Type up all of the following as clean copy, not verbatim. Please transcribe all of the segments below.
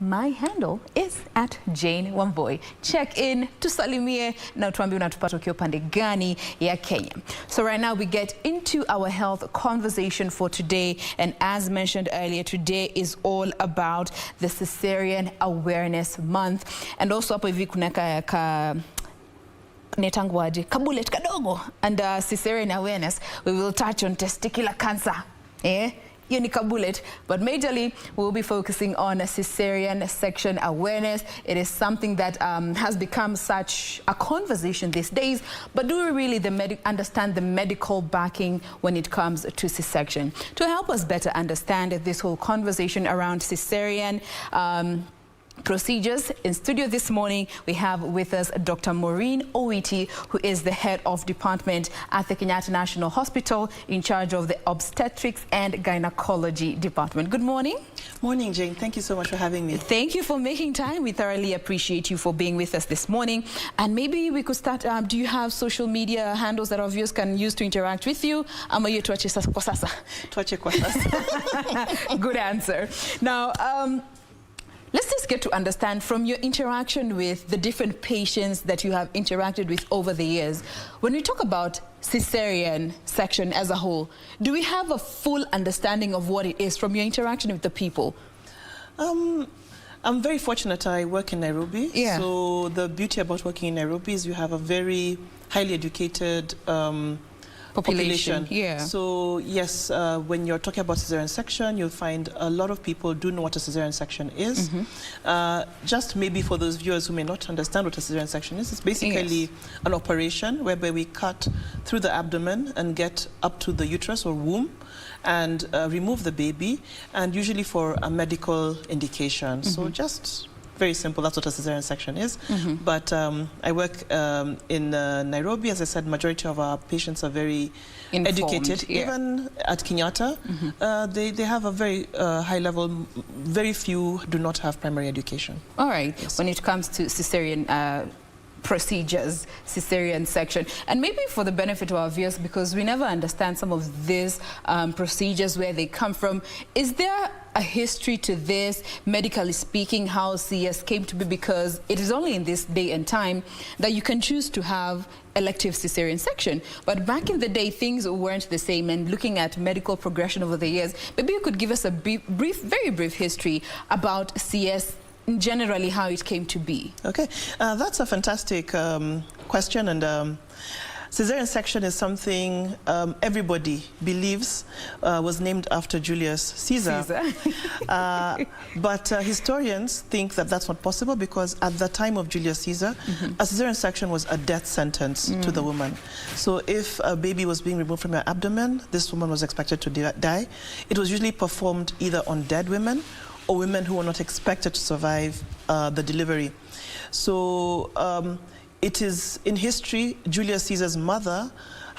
My handle is at Jain Wambui. Check in, tusalimie na tuambie unatupata ukiwa pande gani ya Kenya. So right now we get into our health conversation for today, and as mentioned earlier, today is all about the Cesarean Awareness Month, and also hapo hivi kuna netangwaje kabulet kadogo and Cesarean awareness. We will touch on testicular cancer. Unica bullet, but majorly we'll be focusing on cesarean section awareness. It is something that has become such a conversation these days, but do we really understand the medical backing when it comes to C-section? To help us better understand this whole conversation around cesarean procedures, in studio this morning we have with us Dr. Maureen Owiti, who is the head of department at the Kenyatta National Hospital in charge of the Obstetrics and Gynaecology department. Good morning. Morning, Jane. Thank you so much for having me. Thank you for making time. We thoroughly appreciate you for being with us this morning. And maybe we could start, do you have social media handles that our viewers can use to interact with you? Ama you tuache kwa sasa? Tuache kwa sasa. Good answer. Now, let's just get to understand from your interaction with the different patients that you have interacted with over the years. When we talk about cesarean section as a whole, do we have a full understanding of what it is from your interaction with the people? I'm very fortunate. I work in Nairobi. Yeah. So the beauty about working in Nairobi is you have a very highly educated population. Yeah. So yes, when you're talking about cesarean section, you'll find a lot of people do know what a cesarean section is. Just maybe for those viewers who may not understand what a cesarean section is, it's basically an operation whereby we cut through the abdomen and get up to the uterus or womb and remove the baby, and usually for a medical indication. So just very simple, that's what a cesarean section is. But I work in Nairobi. As I said, majority of our patients are very educated. Even at Kenyatta, they have a very high level. Very few do not have primary education. All right. Yes. When it comes to cesarean procedures, cesarean section, and maybe for the benefit of our viewers, because we never understand some of these procedures, where they come from, is there a history to this, medically speaking, how CS came to be? Because it is only in this day and time that you can choose to have elective cesarean section, but back in the day things weren't the same. And looking at medical progression over the years, maybe you could give us a very brief history about CS, generally how it came to be. Okay, that's a fantastic question, and cesarean section is something everybody believes was named after Julius Caesar. But historians think that that's not possible, because at the time of Julius Caesar, a cesarean section was a death sentence to the woman. So if a baby was being removed from her abdomen, this woman was expected to die. It was usually performed either on dead women or women who were not expected to survive the delivery. So it is in history, Julius Caesar's mother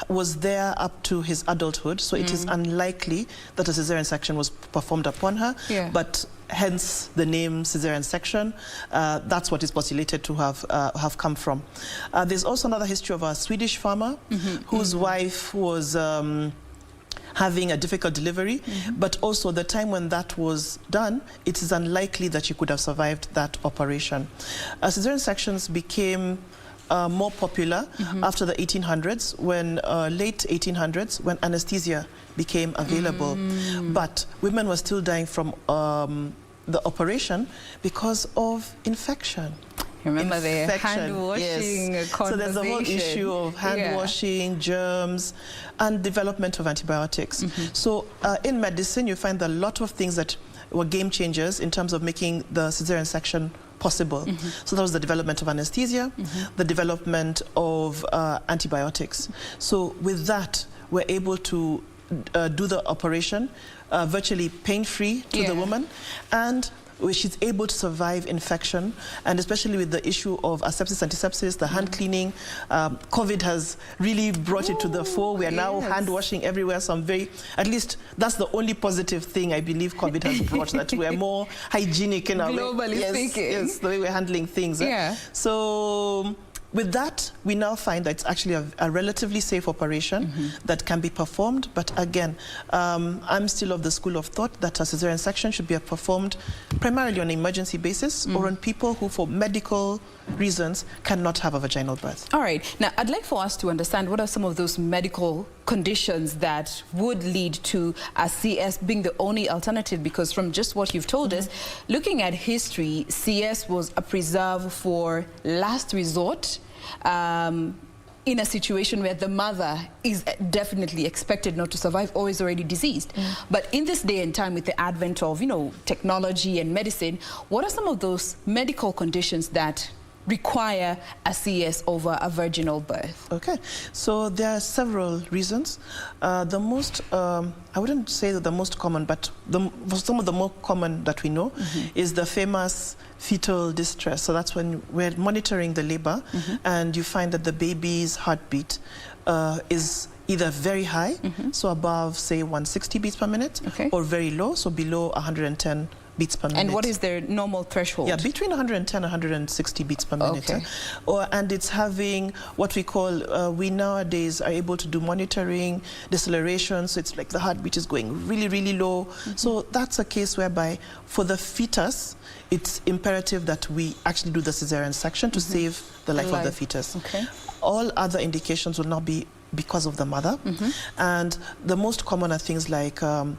was there up to his adulthood, so it is unlikely that a cesarean section was performed upon her, but hence the name cesarean section. That's what is postulated to have come from. There's also another history of a Swedish farmer whose wife was having a difficult delivery, but also the time when that was done, it is unlikely that you could have survived that operation. Cesarean sections became more popular after the 1800s, when late 1800s, when anesthesia became available. But women were still dying from the operation because of infection. Remember the hand-washing conversation. So there's the whole issue of hand-washing, germs, and development of antibiotics. So in medicine, you find a lot of things that were game changers in terms of making the cesarean section possible. So that was the development of anesthesia, the development of antibiotics. So with that, we're able to do the operation virtually pain-free to the woman, and she's able to survive infection, and especially with the issue of asepsis, antisepsis, the hand cleaning. COVID has really brought it to the fore. We are now hand washing everywhere. So I'm at least that's the only positive thing I believe COVID has brought, that we are more hygienic in our globally speaking. Yes, the way we're handling things. So with that, we now find that it's actually a relatively safe operation that can be performed. But again, I'm still of the school of thought that a cesarean section should be performed primarily on an emergency basis or on people who, for medical reasons, cannot have a vaginal birth. All right. Now, I'd like for us to understand what are some of those medical conditions that would lead to a CS being the only alternative, because from just what you've told us, looking at history, CS was a preserve for last resort in a situation where the mother is definitely expected not to survive or is already diseased. But in this day and time, with the advent of, technology and medicine, what are some of those medical conditions that require a CS over a vaginal birth? Okay, so there are several reasons. The most, I wouldn't say that the most common, but some of the more common that we know is the famous fetal distress. So that's when we're monitoring the labor and you find that the baby's heartbeat is either very high, so above, say, 160 beats per minute, or very low, so below 110 beats per minute. And what is their normal threshold? Yeah, between 110 and 160 beats per minute. Okay. And it's having what we call, we nowadays are able to do monitoring, deceleration, so it's like the heartbeat is going really, really low. So that's a case whereby for the fetus, it's imperative that we actually do the cesarean section to save the life of the fetus. Okay. All other indications will not be because of the mother. And the most common are things like, or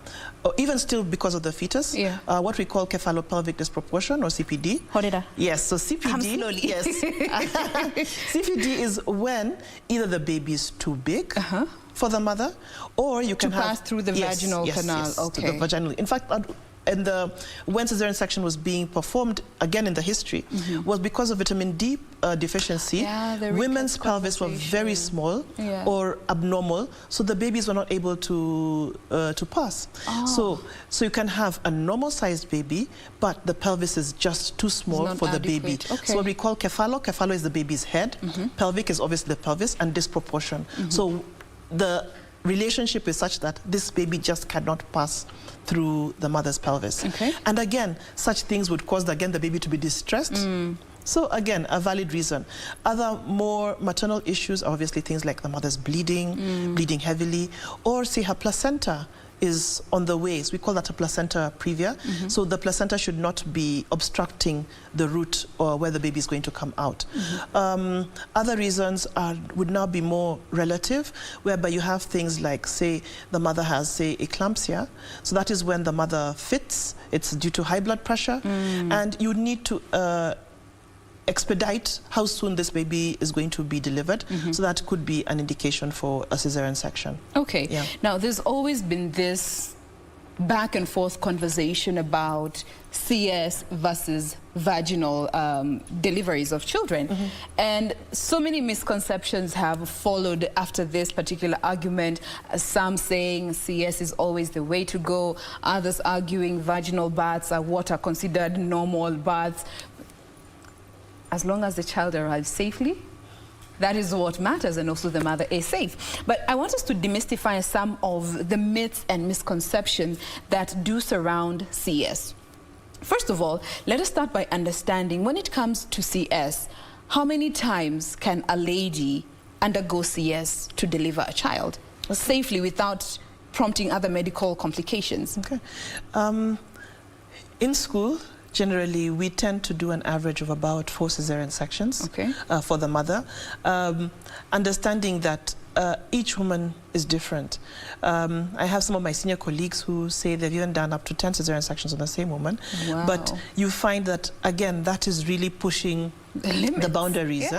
even still because of the fetus, what we call cephalopelvic disproportion, or CPD. Yes, so CPD. Come slowly. Yes. CPD is when either the baby is too big for the mother, or you can pass through the vaginal canal. Yes, to the vaginal. In fact, and when cesarean section was being performed, again in the history, was because of vitamin D deficiency. Women's pelvis were very small or abnormal, so the babies were not able to pass. So you can have a normal-sized baby, but the pelvis is just too small for the baby. So what we call cephalo is the baby's head, pelvic is obviously the pelvis, and disproportion. So the relationship is such that this baby just cannot pass through the mother's pelvis. And again, such things would cause, the baby to be distressed. So again, a valid reason. Other more maternal issues are obviously things like the mother's bleeding, bleeding heavily, or say her placenta is on the way. So we call that a placenta previa. So the placenta should not be obstructing the route or where the baby is going to come out. Other reasons would now be more relative, whereby you have things like, say, the mother has, say, eclampsia. So that is when the mother fits. It's due to high blood pressure. And you need to expedite how soon this baby is going to be delivered. So that could be an indication for a cesarean section. Okay. Now, there's always been this back and forth conversation about CS versus vaginal deliveries of children. And so many misconceptions have followed after this particular argument. Some saying CS is always the way to go. Others arguing vaginal births are what are considered normal births. As long as the child arrives safely, that is what matters, and also the mother is safe. But I want us to demystify some of the myths and misconceptions that do surround CS. First of all, let us start by understanding, when it comes to CS, how many times can a lady undergo CS to deliver a child safely without prompting other medical complications? In school, generally, we tend to do an average of about 4 cesarean sections for the mother, understanding that each woman is different. I have some of my senior colleagues who say they've even done up to 10 cesarean sections on the same woman. But you find that, again, that is really pushing the boundaries.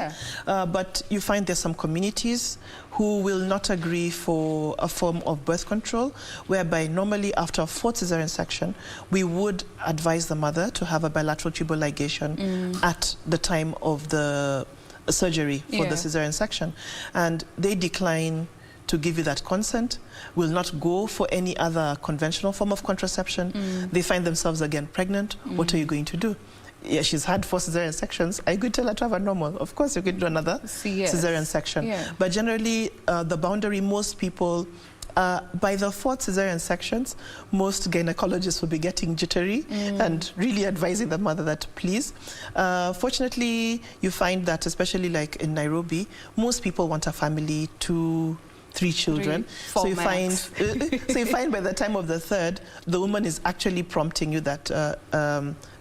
But you find there's some communities who will not agree for a form of birth control, whereby normally after a 4th cesarean section, we would advise the mother to have a bilateral tubal ligation at the time of the surgery for the cesarean section. And they decline to give you that consent, will not go for any other conventional form of contraception. They find themselves again pregnant. What are you going to do? Yeah, she's had 4 cesarean sections. I could tell her to have a normal. Of course, you could do another cesarean section. But generally, the boundary, most people By the 4th cesarean sections, most gynecologists will be getting jittery and really advising the mother that please. Fortunately, you find that especially like in Nairobi, most people want a family, 2, 3 children. So you find, by the time of the 3rd, the woman is actually prompting you that,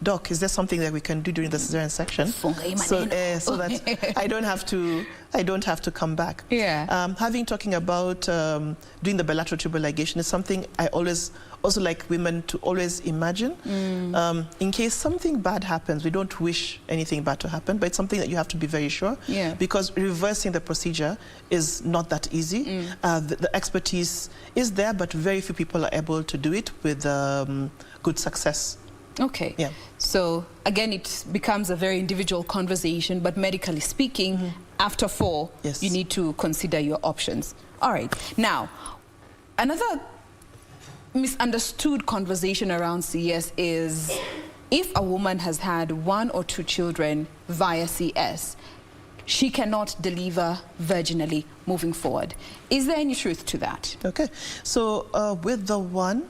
Doc, is there something that we can do during the cesarean section? So that I don't have to come back. Yeah. Talking about doing the bilateral tubal ligation is something I also like women to always imagine. In case something bad happens, we don't wish anything bad to happen, but it's something that you have to be very sure. Yeah. Because reversing the procedure is not that easy. The expertise is there, but very few people are able to do it with good success. Okay. Yeah. So again, it becomes a very individual conversation, but medically speaking, after 4, you need to consider your options. All right. Now, another misunderstood conversation around CS is if a woman has had 1 or 2 children via CS, she cannot deliver vaginally moving forward. Is there any truth to that? Okay. So with the 1,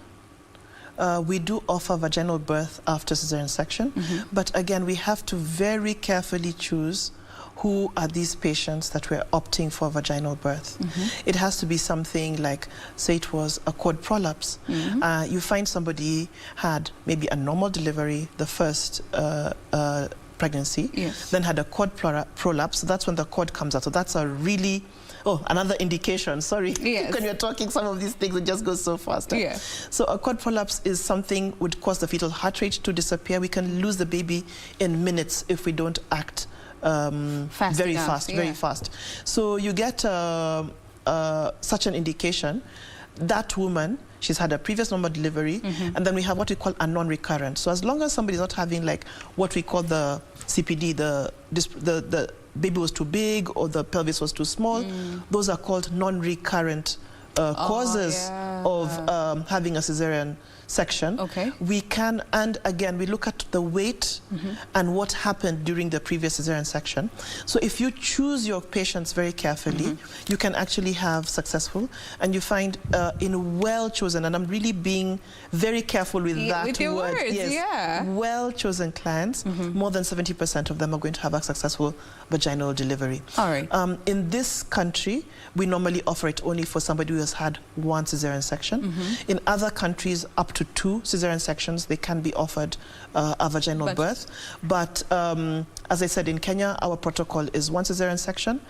we do offer vaginal birth after cesarean section, but again, we have to very carefully choose who are these patients that we're opting for vaginal birth. It has to be something like, say it was a quad prolapse. You find somebody had maybe a normal delivery, the first pregnancy, then had a quad prolapse. That's when the cord comes out. So that's a really... another indication, sorry. When you're talking some of these things, it just goes so fast. So a cord prolapse is something would cause the fetal heart rate to disappear. We can lose the baby in minutes if we don't act very fast. So you get such an indication. That woman, she's had a previous normal delivery, and then we have what we call a non-recurrent. So as long as somebody's not having like what we call the CPD, the baby was too big or the pelvis was too small, those are called non-recurrent causes of having a cesarean section. We can, and again, we look at the weight and what happened during the previous cesarean section. So if you choose your patients very carefully, you can actually have successful, and you find in well-chosen, and I'm really being very careful with that with your word. Words, well-chosen clients, more than 70% of them are going to have a successful vaginal delivery. All right. In this country, we normally offer it only for somebody who has had 1 cesarean section. In other countries, up to 2 cesarean sections, they can be offered a vaginal birth. But as I said, in Kenya, our protocol is 1 cesarean section.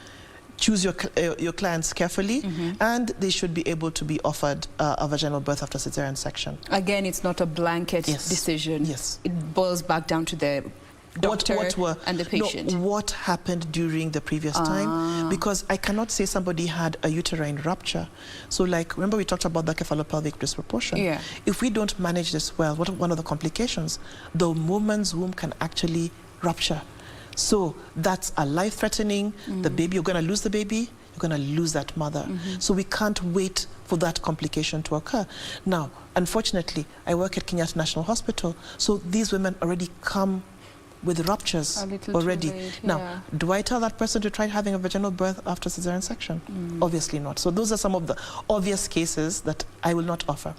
Choose your clients carefully, and they should be able to be offered a vaginal birth after cesarean section. Again, it's not a blanket decision. It boils back down to the doctor and the patient. What happened during the previous time? Because I cannot say somebody had a uterine rupture. So like, remember we talked about the cephalopelvic disproportion? If we don't manage this well, what are one of the complications? The woman's womb can actually rupture. So that's a life-threatening, the baby, you're going to lose the baby, you're going to lose that mother. So we can't wait for that complication to occur. Now, unfortunately, I work at Kenyatta National Hospital, so these women already come with ruptures already. Now, do I tell that person to try having a vaginal birth after cesarean section? Obviously not. So those are some of the obvious cases that I will not offer.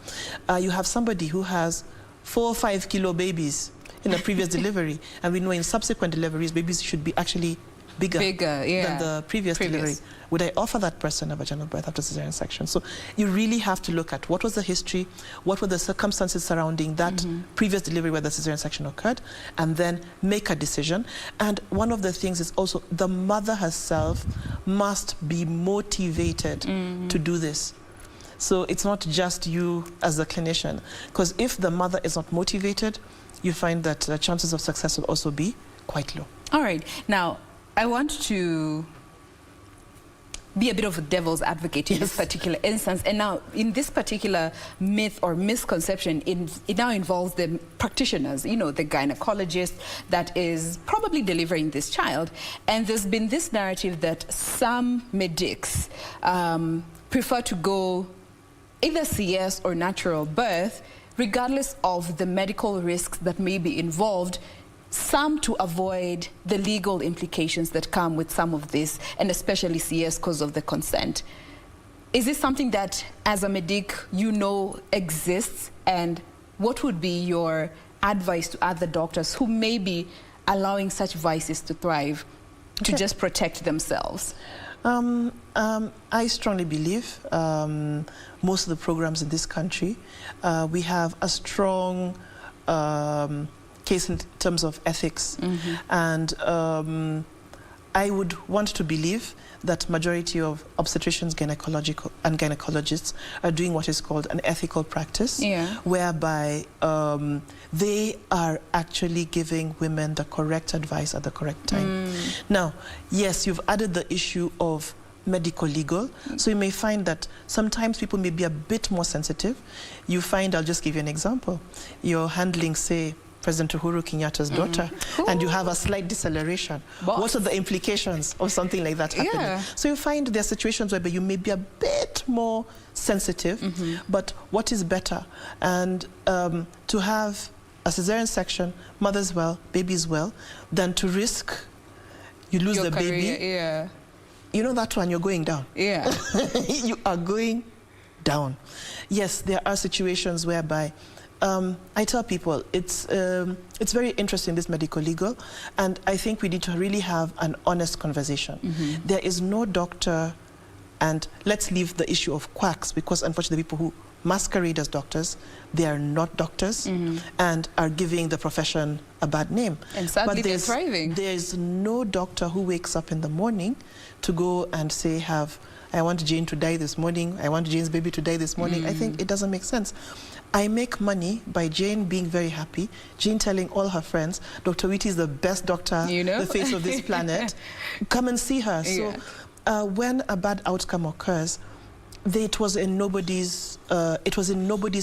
You have somebody who has 4 or 5 kilo babies in a previous delivery, and we know in subsequent deliveries, babies should be actually bigger than the previous delivery. Would I offer that person a vaginal birth after cesarean section? So you really have to look at what was the history, what were the circumstances surrounding that previous delivery where the cesarean section occurred, and then make a decision. And one of the things is also the mother herself must be motivated to do this. So it's not just you as the clinician, because if the mother is not motivated, you find that the chances of success will also be quite low. All right. Now, I want to be a bit of a devil's advocate in this particular instance. And now, in this particular myth or misconception, it now involves the practitioners, you know, the gynecologist that is probably delivering this child. And there's been this narrative that some medics prefer to go either CS or natural birth, regardless of the medical risks that may be involved, some to avoid the legal implications that come with some of this, and especially CS because of the consent. Is this something that, as a medic, you know exists? And what would be your advice to other doctors who may be allowing such vices to thrive, to just protect themselves? I strongly believe most of the programs in this country, we have a strong case in terms of ethics. And I would want to believe that majority of obstetricians, gynecologists are doing what is called an ethical practice, whereby they are actually giving women the correct advice at the correct time. Now, yes, you've added the issue of medical legal, so you may find that sometimes people may be a bit more sensitive. You find, I'll just give you an example, you're handling, say, President Uhuru Kenyatta's daughter, and you have a slight deceleration. What are the implications of something like that happening? So you find there are situations where you may be a bit more sensitive, but what is better? And to have a cesarean section, mother's well, baby's well, than to risk you lose the baby. You know that one, you're going down. You are going down. Yes, there are situations whereby I tell people it's very interesting, this medical legal, and I think we need to really have an honest conversation. There is no doctor, and let's leave the issue of quacks, because unfortunately people who masquerade as doctors, they are not doctors and are giving the profession a bad name. And sadly they're thriving. There's no doctor who wakes up in the morning to go and say, I want Jane to die this morning, I want Jane's baby to die this morning. I think it doesn't make sense. I make money by Jane being very happy, Jane telling all her friends, Dr. Owiti is the best doctor, the face of this planet. Come and see her. So when a bad outcome occurs, it was in nobody's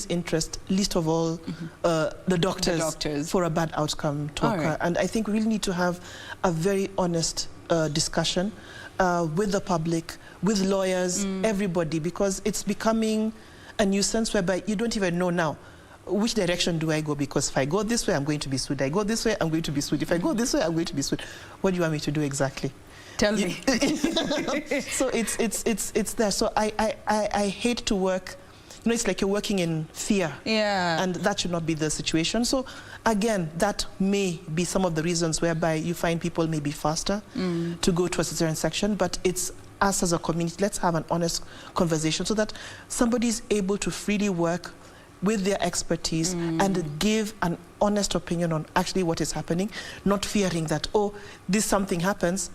interest, least of all the doctors, for a bad outcome to occur. And I think we really need to have a very honest discussion with the public, with lawyers, everybody, because it's becoming a nuisance whereby you don't even know now which direction do I go, because if I go this way, I'm going to be sued. I go this way, I'm going to be sued. If I go this way, I'm going to be sued. What do you want me to do exactly? Tell me. So it's there. So I hate to work. You know, it's like you're working in fear. And that should not be the situation. So again, that may be some of the reasons whereby you find people may be faster to go to a cesarean section, but it's us as a community, let's have an honest conversation so that somebody is able to freely work with their expertise and give an honest opinion on actually what is happening, not fearing that, oh, this something happens,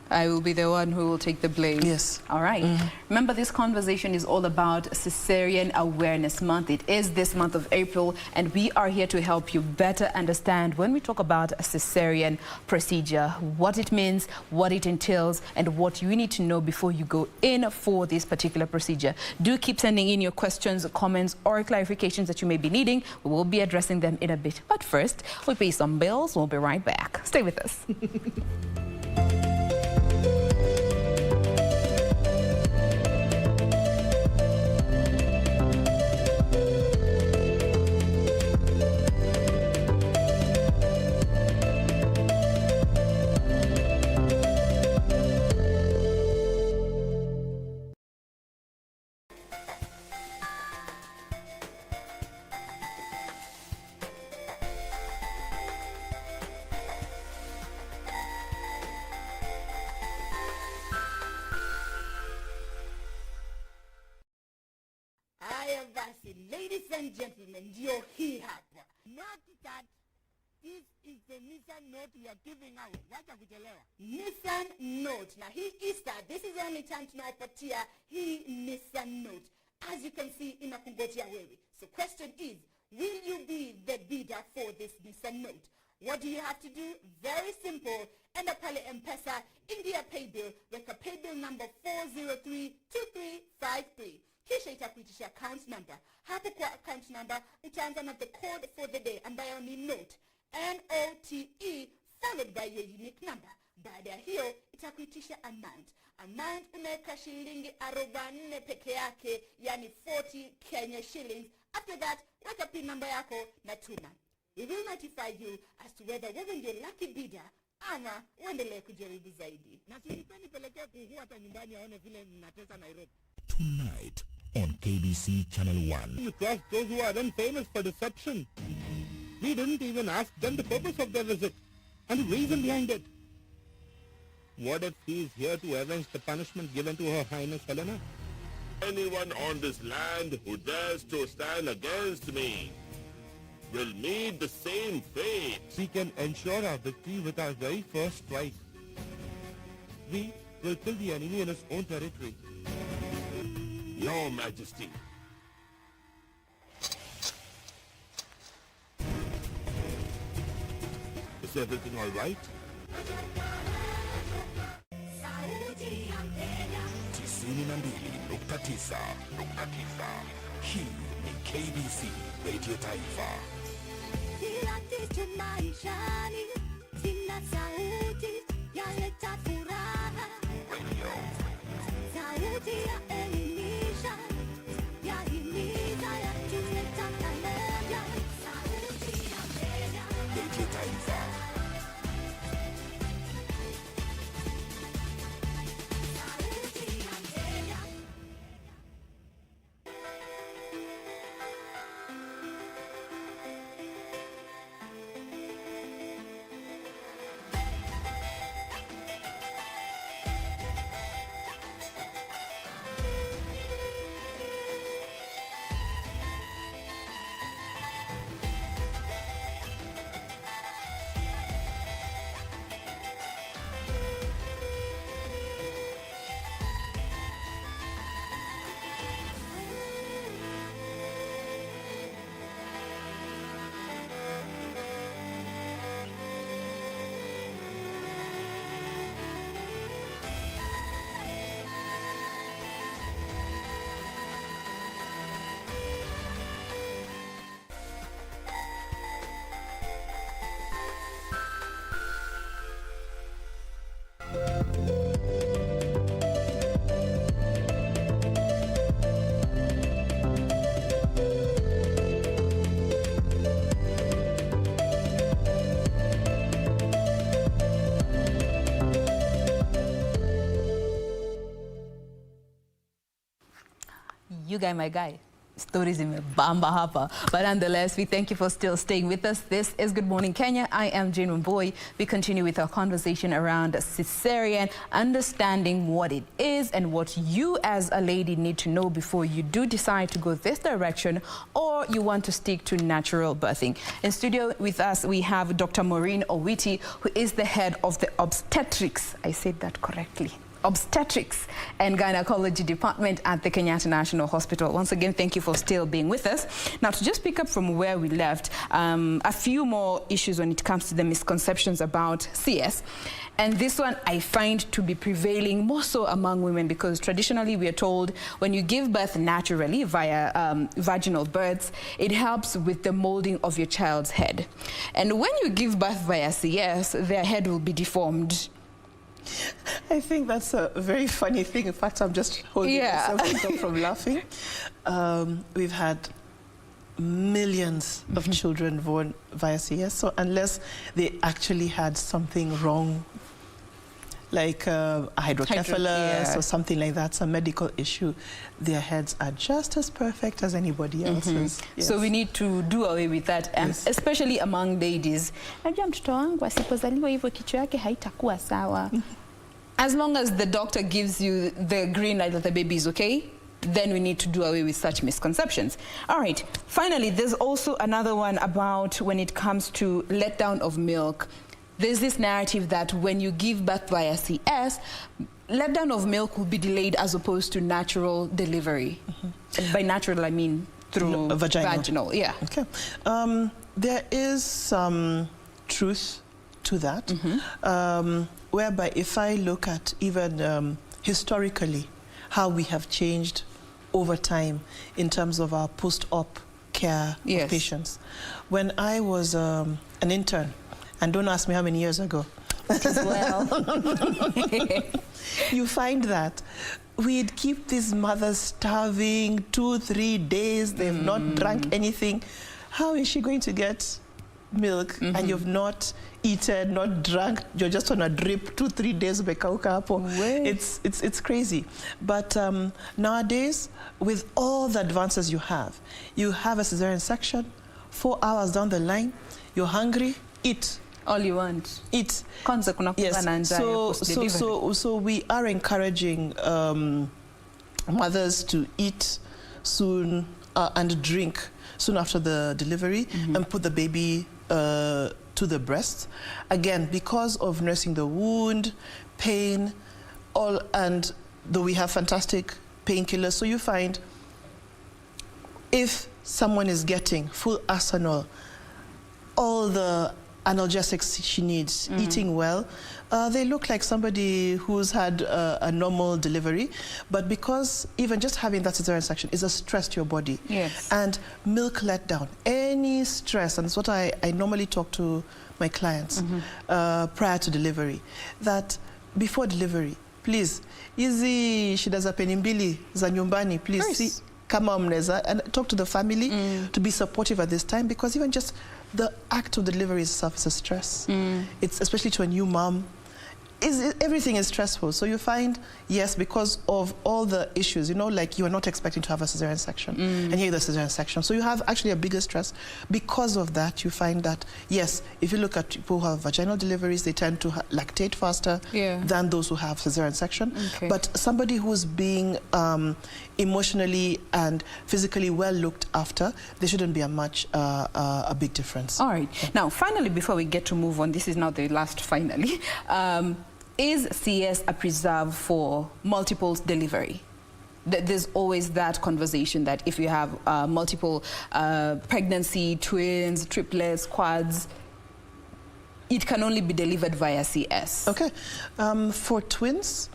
I will be the one who will take the blame. Yes. All right. Remember, this conversation is all about Cesarean Awareness Month. It is this month of April, and we are here to help you better understand when we talk about a cesarean procedure, what it means, what it entails, and what you need to know before you go in for this particular procedure. Do keep sending in your questions, comments, or clarifications that you may be needing. We will be addressing them in a bit. But first, we pay some bills. We'll be right back. Stay with us. Ladies and gentlemen, you're here. Note that this is the Nissan Note we are giving out. Nissan Note. Now, he is that. This is the only time to know Patia. He Nissan Note. As you can see in Akungotia Wewe. So question is, will you be the bidder for this Nissan Note? What do you have to do? Very simple. Enda pale M-Pesa, India pay bill, weka pay bill number 4032353. Kisha itakuitisha account number. Hapo kwa account number, utaanza na the code for the day ambayo ni note. N-O-T-E followed by your unique number. Baada ya hiyo, itakuitisha amount. Amount unaweka shilingi 40 peke yake, yani 40 Kenya shillings. After that, weka pin number yako na tuma. We will notify you as to whether wewe ndio lucky bidder ama uendelee kujaribu zaidi. Na silipeni pelekea kuhu hata nyumbani aone vile mnatesa Nairobi. tonight on KBC Channel 1. You trust those who are then famous for deception. We didn't even ask them the purpose of their visit and the reason behind it. What if he is here to avenge the punishment given to Her Highness Helena? Anyone on this land who dares to stand against me will meet the same fate. We can ensure our victory with our very first strike. We will kill the enemy in his own territory. Your Majesty. Is everything all right? Hii ni KBC Radio Taifa. Kila kitu maishani sina sauti yaleta furaha. Sauti ya elimisha yahimiza yatuleta pamoja. Sauti ya Kenya. Radio Taifa. Sauti ya Kenya. You guy, my guy. Stories in Bamba Hapa. But nonetheless, we thank you for still staying with us. This is Good Morning Kenya. I am Jain Wambui. We continue with our conversation around cesarean, understanding what it is and what you as a lady need to know before you do decide to go this direction or you want to stick to natural birthing. In studio with us, we have Dr. Maureen Owiti, who is the head of the Obstetrics. I said that correctly. Obstetrics and Gynaecology Department at the Kenyatta National Hospital. Once again, thank you for still being with us. Now, to just pick up from where we left, a few more issues when it comes to the misconceptions about CS. And this one I find to be prevailing more so among women because traditionally we are told when you give birth naturally via vaginal births, it helps with the molding of your child's head. And when you give birth via CS, their head will be deformed. I think that's a very funny thing. In fact, I'm just holding myself from laughing. We've had millions of children born via CS, so unless they actually had something wrong, like a hydrocephalus or something like that, some medical issue, their heads are just as perfect as anybody else's. Yes. So we need to do away with that, especially among ladies. As long as the doctor gives you the green light that the baby is okay, then we need to do away with such misconceptions. All right, finally, there's also another one about when it comes to letdown of milk. There's this narrative that when you give birth via CS, letdown of milk will be delayed as opposed to natural delivery. By natural, I mean through vaginal. Yeah. Okay. There is some truth to that, whereby if I look at even historically how we have changed over time in terms of our post-op care of patients. When I was an intern, and don't ask me how many years ago, as well, you find that we'd keep these mothers starving 2-3 days, they've not drunk anything. How is she going to get milk and you've not eaten, not drunk, you're just on a drip 2-3 days umekauka hapo. It's crazy. But nowadays, with all the advances you have a cesarean section, 4 hours down the line, you're hungry, eat. All you want. Eat. Yes. So we are encouraging mothers to eat soon and drink soon after the delivery and put the baby to the breast. Again, because of nursing the wound, pain, and though we have fantastic painkillers, so you find if someone is getting full arsenal, all the analgesics she needs, eating well, they look like somebody who's had a normal delivery. But because even just having that cesarean section is a stress to your body. Yes. And milk letdown, any stress, and it's what I normally talk to my clients prior to delivery, that before delivery, please, hizi shida za penimbili za nyumbani, please, see, kama mneza, and talk to the family to be supportive at this time, because even just the act of delivery itself is a stress. It's especially to a new mom. Everything is stressful. So you find, yes, because of all the issues, you know, like you are not expecting to have a cesarean section, and here the cesarean section. So you have actually a bigger stress. Because of that, you find that, yes, if you look at people who have vaginal deliveries, they tend to lactate faster than those who have cesarean section. But somebody who's being emotionally and physically well looked after, there shouldn't be a big difference. All right. Now, finally, before we get to move on, this is now the last finally. Is CS a preserve for multiple delivery? There's always that conversation that if you have multiple pregnancy, twins, triplets, quads, it can only be delivered via CS. Okay. For twins,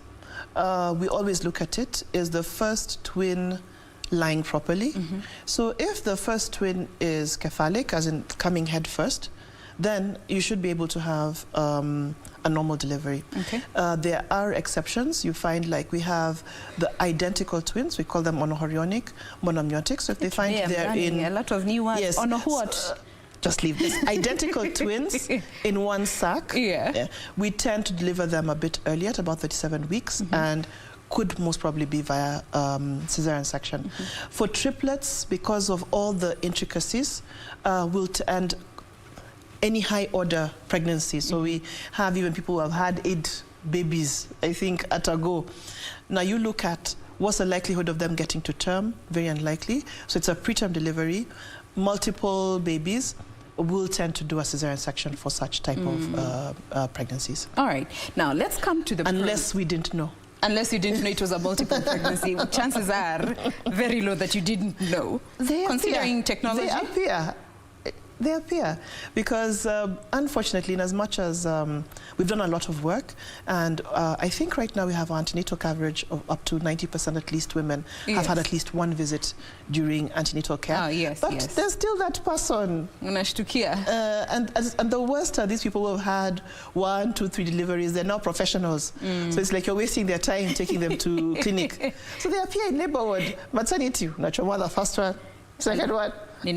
we always look at it, is the first twin lying properly? So if the first twin is cephalic, as in coming head first, then you should be able to have a normal delivery. There are exceptions. You find, like, we have the identical twins. We call them monohorionic, monomyotic. So if they find they're in... a lot of new ones. Yes. On a what? Just leave this. Identical twins in one sac. We tend to deliver them a bit earlier, at about 37 weeks, and could most probably be via cesarean section. For triplets, because of all the intricacies, and any high order pregnancy. So we have even people who have had 8 babies, I think, at a go. Now you look at what's the likelihood of them getting to term, very unlikely. So it's a preterm delivery. Multiple babies will tend to do a cesarean section for such type of pregnancies. All right. Now let's come to the... Unless we didn't know. Unless you didn't know it was a multiple pregnancy, chances are very low that you didn't know. Considering technology. They appear because, unfortunately, in as much as we've done a lot of work, and I think right now we have antenatal coverage of up to 90% at least women have had at least one visit during antenatal care. But there's still that person. And the worst are these people who have had 1, 2, 3 deliveries. They're now professionals. So it's like you're wasting their time taking them to clinic. So they appear in neighborhood maternity. Natural mother, first one, second one. Oh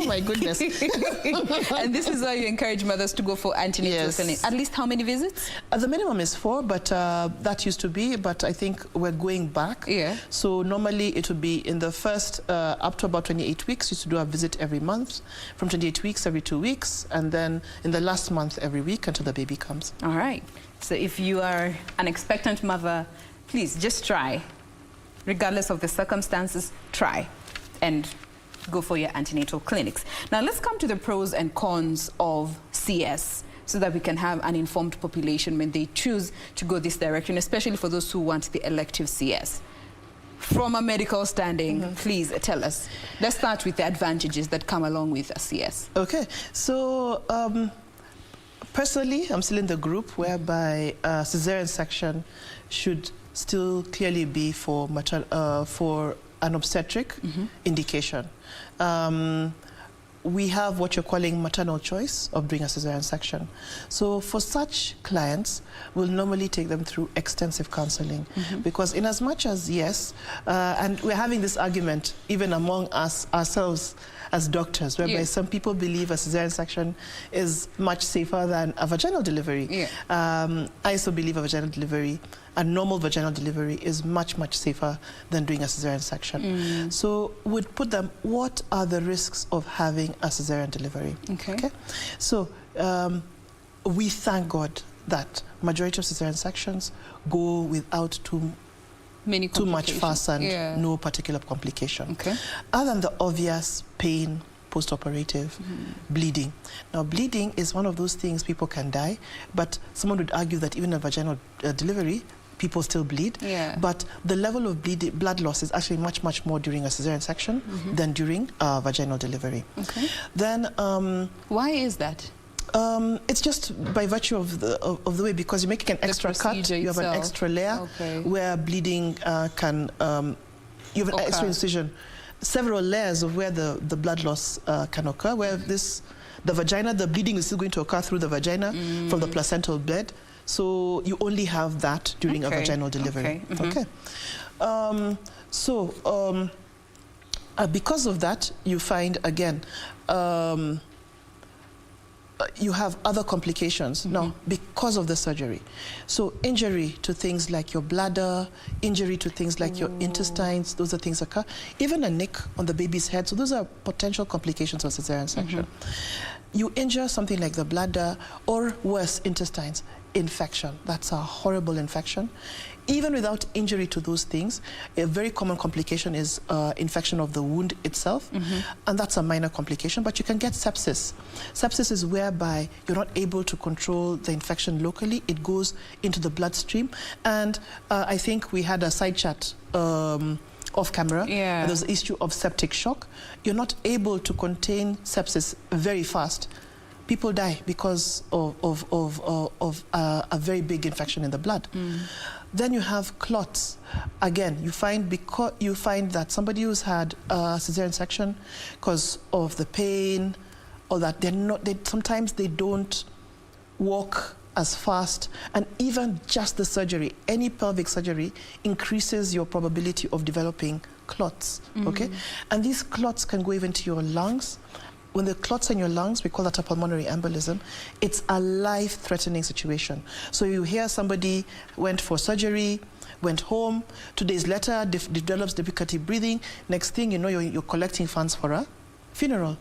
my goodness. And this is why you encourage mothers to go for antenatal clinic. At least how many visits? The minimum is 4, but that used to be, but I think we're going back. So normally it would be in the first up to about 28 weeks, you used to do a visit every month, from 28 weeks every 2 weeks, and then in the last month every week until the baby comes. All right. So if you are an expectant mother, please just try. Regardless of the circumstances, try and go for your antenatal clinics. Now let's come to the pros and cons of CS so that we can have an informed population when they choose to go this direction, especially for those who want the elective CS. From a medical standing, please tell us. Let's start with the advantages that come along with a CS. Okay, so personally, I'm still in the group whereby cesarean section should still clearly be for an obstetric indication. we have what you're calling maternal choice of doing a cesarean section. So for such clients, we'll normally take them through extensive counseling, because in as much as, yes, and we're having this argument even among us ourselves as doctors, whereby some people believe a cesarean section is much safer than a vaginal delivery. I also believe a vaginal delivery, a normal vaginal delivery, is much, much safer than doing a cesarean section. So we'd put them, what are the risks of having a cesarean delivery? Okay. So we thank God that majority of cesarean sections go without too much fuss and no particular complication. Other than the obvious pain, post-operative, bleeding. Now, bleeding is one of those things people can die, but someone would argue that even a vaginal delivery, people still bleed. But the level of blood loss is actually much, much more during a cesarean section than during a vaginal delivery. Then, why is that? It's just by virtue of the way, because you're making an extra cut, you have an extra layer where bleeding can, you have an extra incision, several layers of where the blood loss can occur, where the vagina, the bleeding is still going to occur through the vagina from the placental bed. So you only have that during a vaginal delivery. Because of that, you find, again, you have other complications now because of the surgery. So injury to things like your bladder, injury to things like your intestines, those are things that occur. Even a nick on the baby's head, so those are potential complications of cesarean section. You injure something like the bladder, or worse, intestines, infection. That's a horrible infection. Even without injury to those things, a very common complication is infection of the wound itself, and that's a minor complication, but you can get sepsis. Sepsis is whereby you're not able to control the infection locally. It goes into the bloodstream, and I think we had a side chat off camera. There's the issue of septic shock. You're not able to contain sepsis very fast. People die because of a very big infection in the blood. Then you have clots. Again, you find that somebody who's had a cesarean section, because of the pain, or that sometimes they don't walk as fast, and even just the surgery, any pelvic surgery, increases your probability of developing clots. And these clots can go even to your lungs. When the clots in your lungs, we call that a pulmonary embolism. It's a life-threatening situation. So you hear somebody went for surgery, went home, 2 days later develops difficulty breathing. Next thing you know, you're collecting funds for a funeral.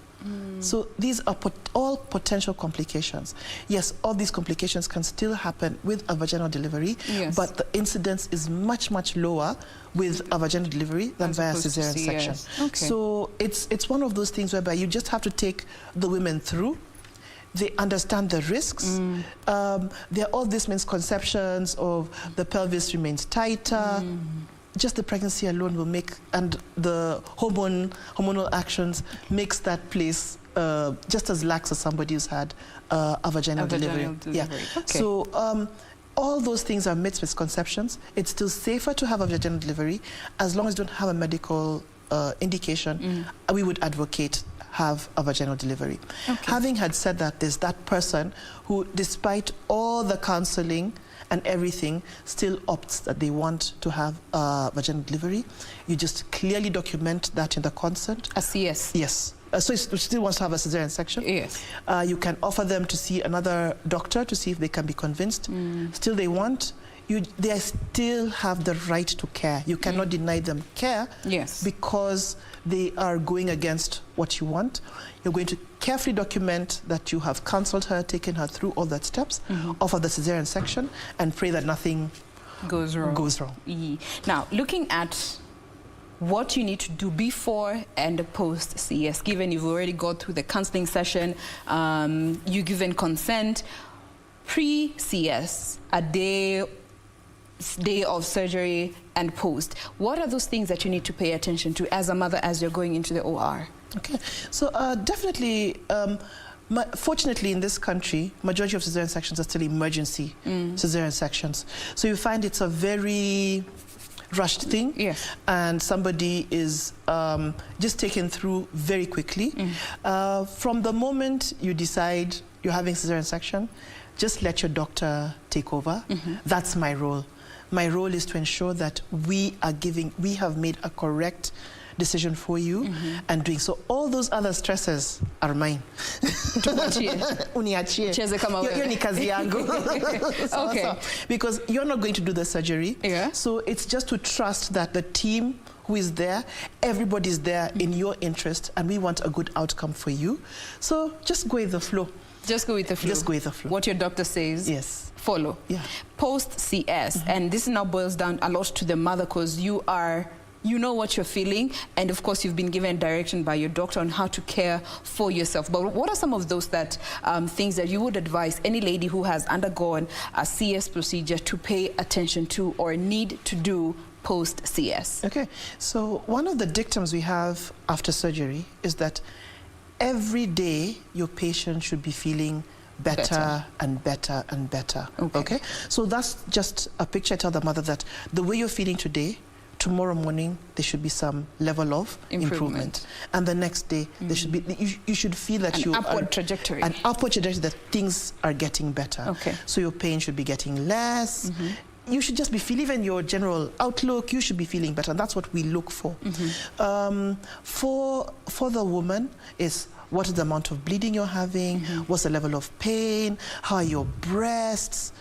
So these are all potential complications. Yes, all these complications can still happen with a vaginal delivery, but the incidence is much, much lower with a vaginal delivery than via cesarean section. So it's one of those things whereby you just have to take the women through. They understand the risks. There are all these misconceptions of the pelvis remains tighter. Just the pregnancy alone will make, and the hormonal actions makes that place just as lax as somebody who's had a vaginal delivery. So all those things are myths, misconceptions. It's still safer to have a vaginal delivery as long as you don't have a medical indication. We would advocate have a vaginal delivery. Having had said that, there's that person who, despite all the counseling and everything, still opts that they want to have a vaginal delivery. You just clearly document that in the consent. A CS? Yes. So it still wants to have a cesarean section. Yes. You can offer them to see another doctor to see if they can be convinced. Still they want, they still have the right to care. You cannot deny them care because they are going against what you want. You're going to carefully document that you have counseled her, taken her through all that steps, offer the cesarean section, and pray that nothing goes wrong. Now, looking at what you need to do before and post CS, given you've already got through the counseling session, you given consent, pre-CS, a day of surgery, and post. What are those things that you need to pay attention to as a mother as you're going into the OR? Okay, so definitely, fortunately in this country, majority of cesarean sections are still emergency cesarean sections. So you find it's a very rushed thing, Yes. and somebody is just taken through very quickly. From the moment you decide you're having cesarean section, just let your doctor take over. That's my role. My role is to ensure that we have made a correct decision for you and doing so. All those other stresses are mine. Uniachie. You're ni kazi yangu. Okay. Because you're not going to do the surgery. Yeah. So it's just to trust that the team who is there, everybody's there in your interest, and we want a good outcome for you. So just go with the flow. Just go with the flow. Just go with the flow. What your doctor says. Yes. Follow. Yeah. Post CS, and this now boils down a lot to the mother, because you know what you're feeling, and of course you've been given direction by your doctor on how to care for yourself. But what are some of those things that you would advise any lady who has undergone a CS procedure to pay attention to or need to do post CS? Okay, so one of the dictums we have after surgery is that every day your patient should be feeling better and better and better. Okay? So that's just a picture. I tell the mother that the way you're feeling today, tomorrow morning there should be some level of improvement. And the next day there should be, you should feel that an upward trajectory. An upward trajectory, that things are getting better. Okay. So your pain should be getting less. You should just be feeling, even your general outlook, you should be feeling better. And that's what we look for. For the woman is, what is the amount of bleeding you're having? What's the level of pain? How are your breasts?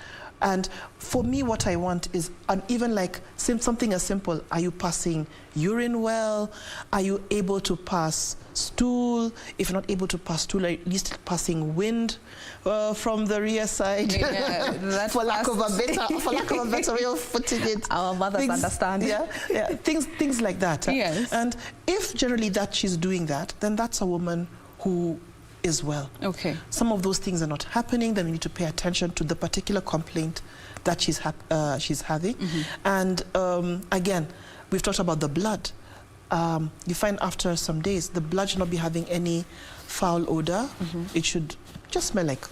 And for me, what I want is even like something as simple. Are you passing urine well? Are you able to pass stool? If you're not able to pass stool, at least passing wind from the rear side. Yeah, for lack of a better way of putting it. Our mothers understand. Yeah, things like that. Yes. And if generally that she's doing that, then that's a woman who is well. Okay. Some of those things are not happening, then we need to pay attention to the particular complaint that she's having. And again, we've talked about the blood. You find after some days, the blood should not be having any foul odor. It should just smell like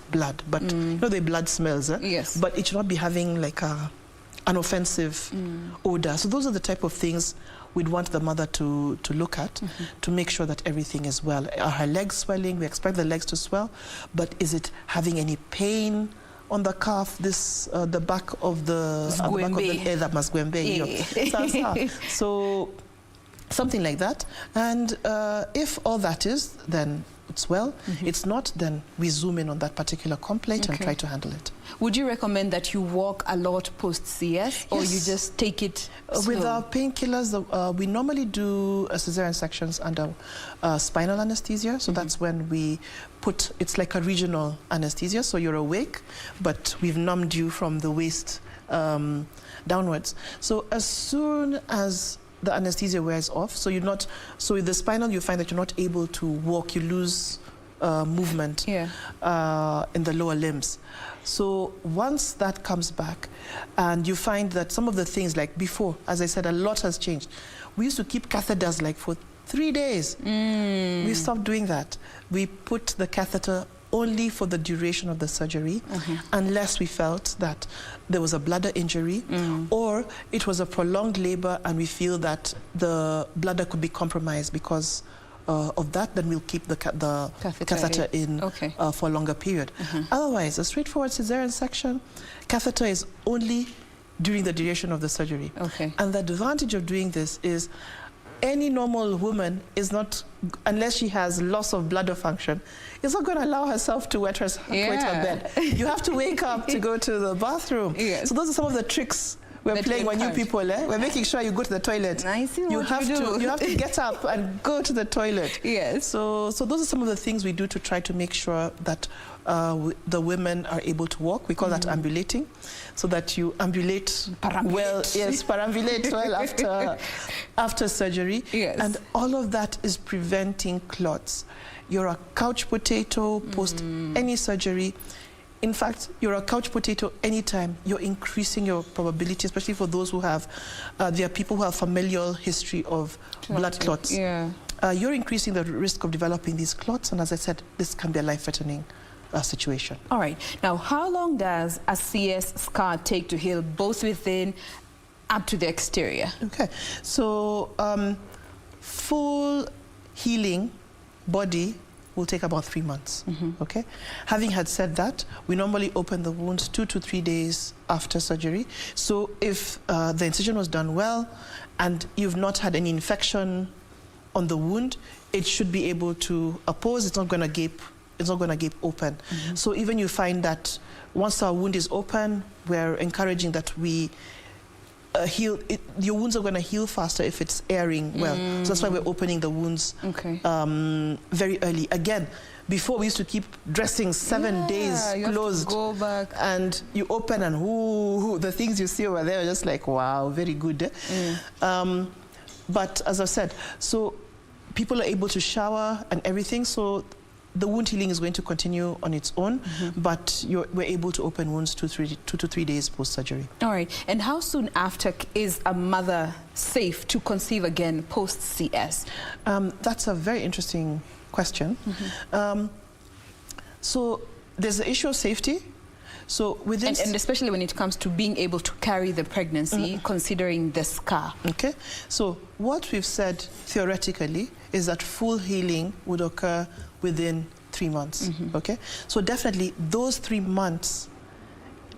blood, but you know the blood smells. Yes. But it should not be having like an offensive odor. So those are the type of things we'd want the mother to look at to make sure that everything is well. Are her legs swelling? We expect the legs to swell, but is it having any pain on the calf? The back of the So something like that. And if all that is, then it's well. It's not, then we zoom in on that particular complaint and try to handle it. Would you recommend that you walk a lot post-CS, or you just take it slow? With our painkillers, we normally do cesarean sections under spinal anesthesia. So that's when we put, it's like a regional anesthesia. So you're awake, but we've numbed you from the waist downwards. So as soon as the anesthesia wears off, so with the spinal, you find that you're not able to walk, you lose movement in the lower limbs. So once that comes back, and you find that some of the things, like before, as I said, a lot has changed. We used to keep catheters like for 3 days. We stopped doing that. We put the catheter only for the duration of the surgery, unless we felt that there was a bladder injury or it was a prolonged labor and we feel that the bladder could be compromised because of that, then we'll keep the catheter in for a longer period. Otherwise, a straightforward cesarean section, catheter is only during the duration of the surgery. And the advantage of doing this is any normal woman is not, unless she has loss of bladder function, is not going to allow herself to wet her bed. You have to wake up to go to the bathroom. So those are some of the tricks we're playing when you people, we're making sure you go to the toilet. You have to get up and go to the toilet. So those are some of the things we do to try to make sure that the women are able to walk. We call that ambulating, so that you ambulate well. Yes, perambulate well after surgery. And all of that is preventing clots. You're a couch potato post any surgery. In fact, you're a couch potato anytime. You're increasing your probability, especially for those who have, there are people who have familial history of blood clots. You're increasing the risk of developing these clots, and as I said, this can be a life-threatening situation. All right. Now, how long does a CS scar take to heal, both within up to the exterior? Okay, so full healing body will take about 3 months. Okay. Having had said that, we normally open the wound 2 to 3 days after surgery. So if the incision was done well and you've not had any infection on the wound, it should be able to oppose. It's not going to gape. It's not going to gape open. So even you find that once our wound is open, we're encouraging that we heal. Your wounds are going to heal faster if it's airing well. So that's why we're opening the wounds very early. Again, before we used to keep dressing 7 days closed. Go back. And you open and the things you see over there are just like, wow, very good. But as I said, so people are able to shower and everything. So the wound healing is going to continue on its own, but we're able to open wounds 2 to 3 days post-surgery. All right. And how soon after is a mother safe to conceive again post-CS? That's a very interesting question. So there's the issue of safety. So within and especially when it comes to being able to carry the pregnancy, considering the scar. Okay. So what we've said theoretically is that full healing would occur within 3 months. Okay. So definitely those 3 months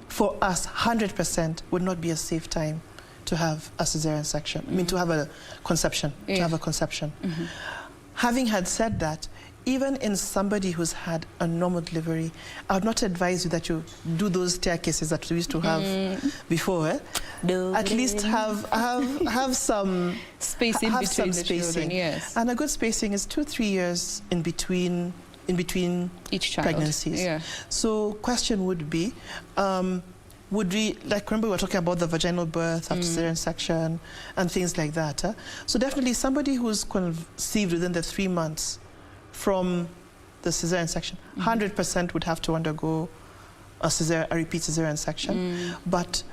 for us 100% would not be a safe time to have a cesarean section. I mean, to have a conception. To have a conception. Having had said that, even in somebody who's had a normal delivery, I would not advise you that you do those staircases that we used to have before. At least have some space in between some the spacing. children, yes. And a good spacing is 2-3 years in between each child. pregnancies. So question would be, would we, like, remember we were talking about the vaginal birth after cesarean section and things like that. So definitely somebody who's conceived within the 3 months from the cesarean section, 100% would have to undergo a repeat cesarean section. But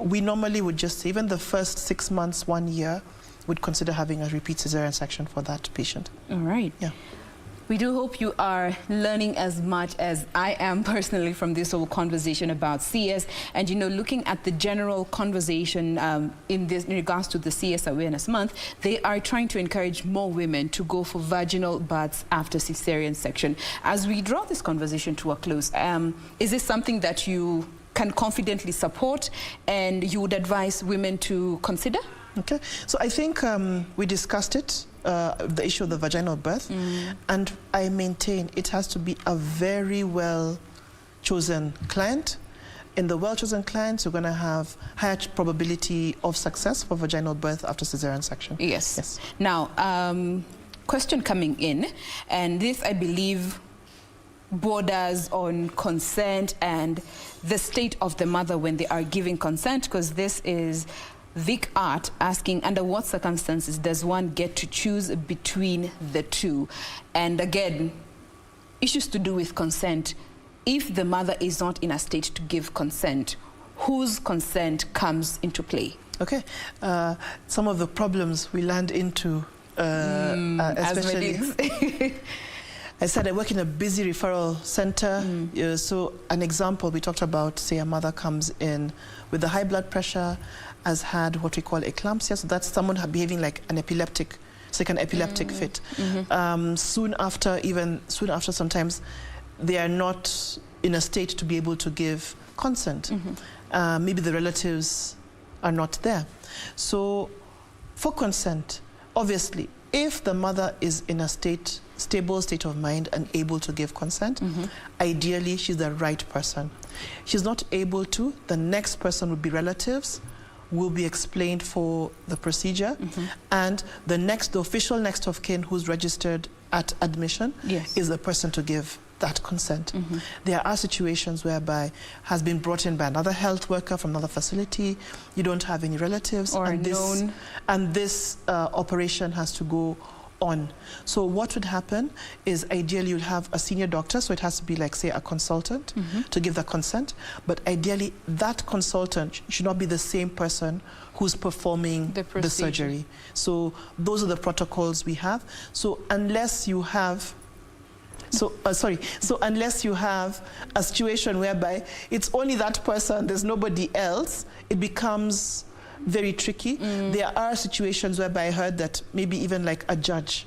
we normally would just say even the first 6 months, 1 year, would consider having a repeat cesarean section for that patient. All right. Yeah. We do hope you are learning as much as I am personally from this whole conversation about CS. And, you know, looking at the general conversation in regards to the CS Awareness Month, they are trying to encourage more women to go for vaginal births after cesarean section. As we draw this conversation to a close, is this something that you can confidently support and you would advise women to consider? Okay, so I think we discussed it, the issue of the vaginal birth, and I maintain it has to be a very well-chosen client. In the well-chosen clients, you're going to have higher probability of success for vaginal birth after cesarean section. Yes. Now, question coming in, and this, I believe, borders on consent and the state of the mother when they are giving consent, because this is Vic Art asking, under what circumstances does one get to choose between the two? And again, issues to do with consent. If the mother is not in a state to give consent, whose consent comes into play? Okay. Some of the problems we land into, especially... I said I work in a busy referral center. So an example, we talked about, say, a mother comes in with the high blood pressure, has had what we call eclampsia. So that's someone behaving like an epileptic, it's like an epileptic fit. Soon after, sometimes they are not in a state to be able to give consent. Maybe the relatives are not there. So for consent, obviously, if the mother is in a stable state of mind and able to give consent, ideally she's the right person. She's not able to, the next person would be relatives, will be explained for the procedure, and the official next of kin who's registered at admission is the person to give that consent. There are situations whereby has been brought in by another health worker from another facility, you don't have any relatives, or and this operation has to go on. So what would happen is ideally you'll have a senior doctor, so it has to be like, say, a consultant to give the consent, but ideally that consultant should not be the same person who's performing the surgery. So those are the protocols we have. So unless you have unless you have a situation whereby it's only that person, there's nobody else, it becomes very tricky. There are situations whereby I heard that maybe even like a judge,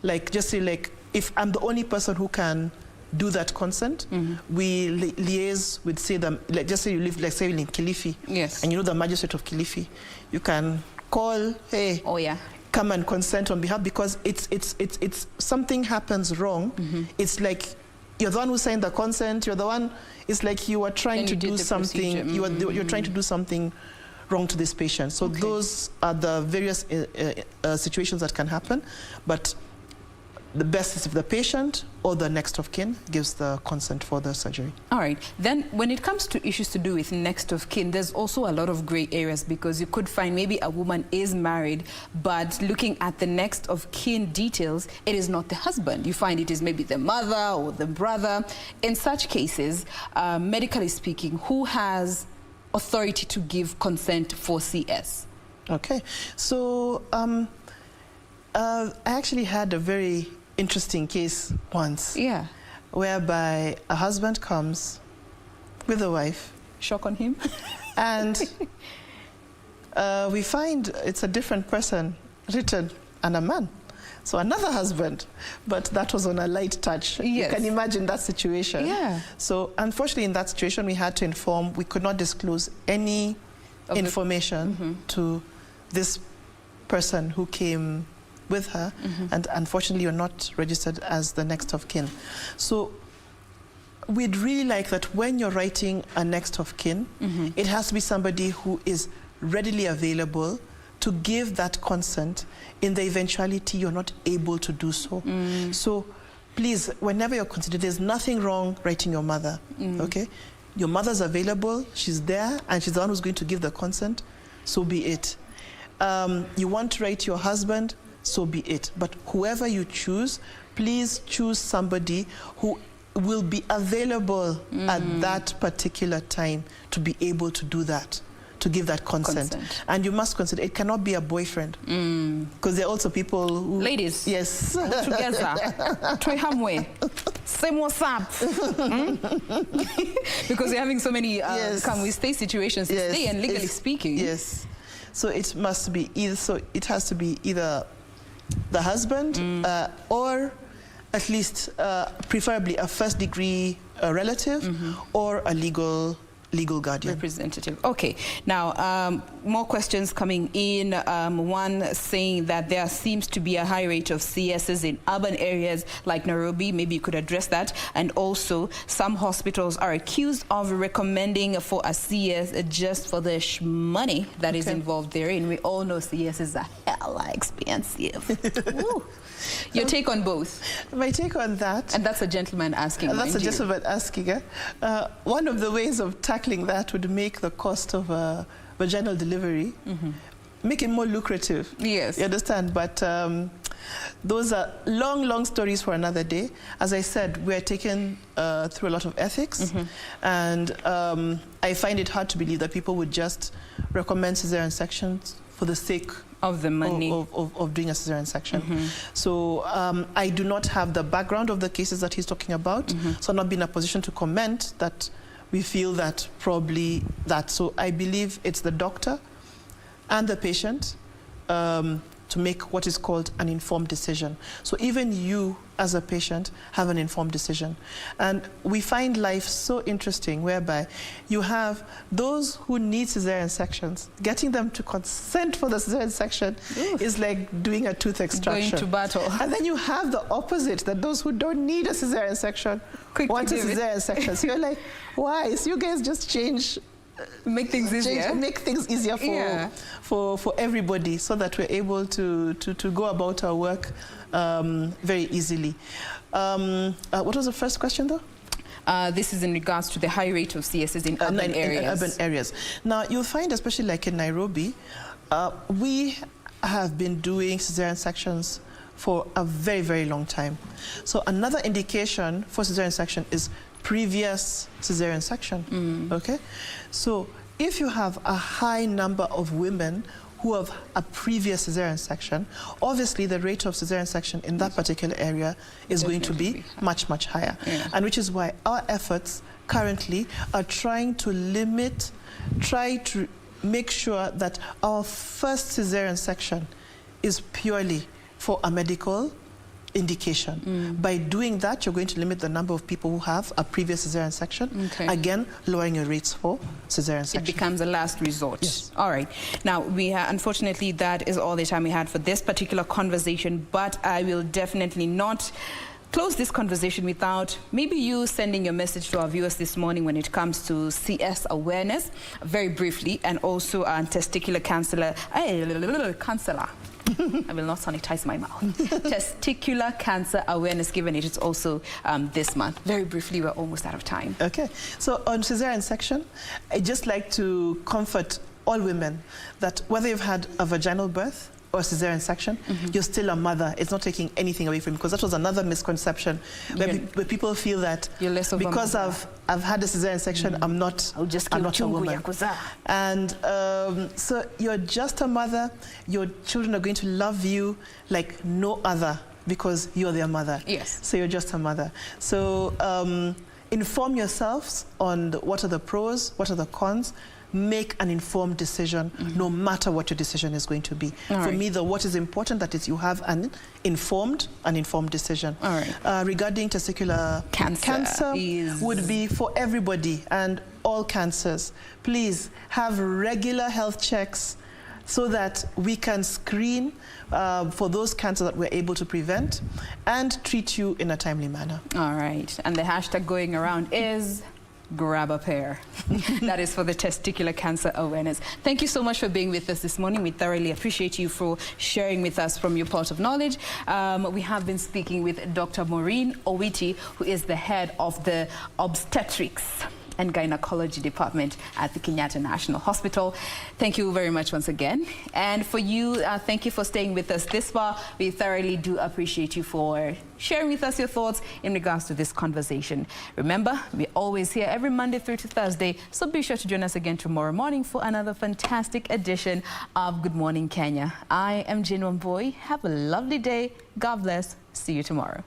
like just say like, if I'm the only person who can do that consent, we liaise with, say, like just say you live, like say in Kilifi, yes, and you know the magistrate of Kilifi, you can call, hey, oh yeah, come and consent on behalf, because it's something happens wrong. It's like you're the one who signed the consent, you're the one, it's like you are trying to do something, you're trying to do something wrong to this patient. So those are the various situations that can happen, but the best is if the patient or the next of kin gives the consent for the surgery. All right. Then when it comes to issues to do with next of kin, there's also a lot of gray areas, because you could find maybe a woman is married, but looking at the next of kin details, it is not the husband. You find it is maybe the mother or the brother. In such cases, medically speaking, who has authority to give consent for CS? Okay. So I actually had a very interesting case once. Yeah. Whereby a husband comes with a wife. Shock on him. And we find it's a different person written and a man. So another husband, but that was on a light touch. Yes. You can imagine that situation. Yeah. So unfortunately in that situation we had to inform, we could not disclose any information to this person who came with her, and unfortunately you're not registered as the next of kin. So we'd really like that when you're writing a next of kin, it has to be somebody who is readily available to give that consent in the eventuality you're not able to do so. So please, whenever you're considered, there's nothing wrong writing your mother, okay? Your mother's available, she's there, and she's the one who's going to give the consent, so be it. You want to write your husband, so be it. But whoever you choose, please choose somebody who will be available at that particular time to be able to do that, to give that consent. And you must consider, it cannot be a boyfriend. Because there are also people who... Ladies. Yes. Together. Same what's up. Because you're having so many can we stay situations to stay, and legally speaking. Yes. So it must be either, so it has to be either the husband or at least preferably a first degree relative or a legal guardian. Representative. Okay. Now, more questions coming in. One saying that there seems to be a high rate of CSs in urban areas like Nairobi. Maybe you could address that. And also, some hospitals are accused of recommending for a CS just for the money that is involved therein. We all know CSs are hella expensive. Your take on both? My take on that... And that's a gentleman asking. That's a gentleman asking. One of the ways of tackling that would make the cost of vaginal delivery, make it more lucrative. Yes. You understand? But those are long stories for another day. As I said, we're taken through a lot of ethics. And I find it hard to believe that people would just recommend cesarean sections for the sake of the money of doing a cesarean section. So I do not have the background of the cases that he's talking about, so I'm not in a position to comment that we feel that probably that. So I believe it's the doctor and the patient to make what is called an informed decision. So even you as a patient have an informed decision. And we find life so interesting whereby you have those who need cesarean sections, getting them to consent for the cesarean section is like doing a tooth extraction. Going to battle. And then you have the opposite, that those who don't need a cesarean section want a cesarean section. So you're like, why? So you guys just change... Make things easier. Make things easier for everybody, so that we're able to go about our work very easily. What was the first question, though? This is in regards to the high rate of CSs in urban areas. In urban areas. Now, you'll find, especially like in Nairobi, we have been doing cesarean sections for a very long time. So another indication for cesarean section is previous cesarean section, okay? So if you have a high number of women who have a previous cesarean section, obviously the rate of cesarean section in that particular area is going to be much higher. And which is why our efforts currently are trying to make sure that our first cesarean section is purely for a medical indication. By doing that, you're going to limit the number of people who have a previous cesarean section. Okay. Again, lowering your rates for cesarean section. It becomes a last resort. Yes. All right. Now, unfortunately, that is all the time we had for this particular conversation, but I will definitely not close this conversation without maybe you sending your message to our viewers this morning when it comes to CS awareness, very briefly, and also testicular cancer. I will not sanitize my mouth. Testicular cancer awareness, given it is also this month. Very briefly, we're almost out of time. Okay. So on cesarean section, I'd just like to comfort all women that whether you've had a vaginal birth or cesarean section, you're still a mother. It's not taking anything away from you, because that was another misconception where people feel that because I've had a cesarean section, I'm not a woman. And so you're just a mother. Your children are going to love you like no other because you're their mother. Yes. So you're just a mother. So inform yourselves on what are the pros, what are the cons. Make an informed decision, no matter what your decision is going to be. For me, what is important that is you have an informed decision. All right. Regarding testicular cancer would be for everybody and all cancers. Please have regular health checks so that we can screen for those cancers that we're able to prevent and treat you in a timely manner. All right. And the hashtag going around is grab a pair. That is for the testicular cancer awareness. Thank you so much for being with us this morning. We thoroughly appreciate you for sharing with us from your pot of knowledge. We have been speaking with Dr. Maureen Owiti, who is the head of the Obstetrics and Gynaecology Department at the Kenyatta National Hospital. Thank you very much once again. And for you, thank you for staying with us this far. We thoroughly do appreciate you for sharing with us your thoughts in regards to this conversation. Remember, we're always here every Monday through to Thursday, so be sure to join us again tomorrow morning for another fantastic edition of Good Morning Kenya. I am Jain Wambui. Have a lovely day. God bless. See you tomorrow.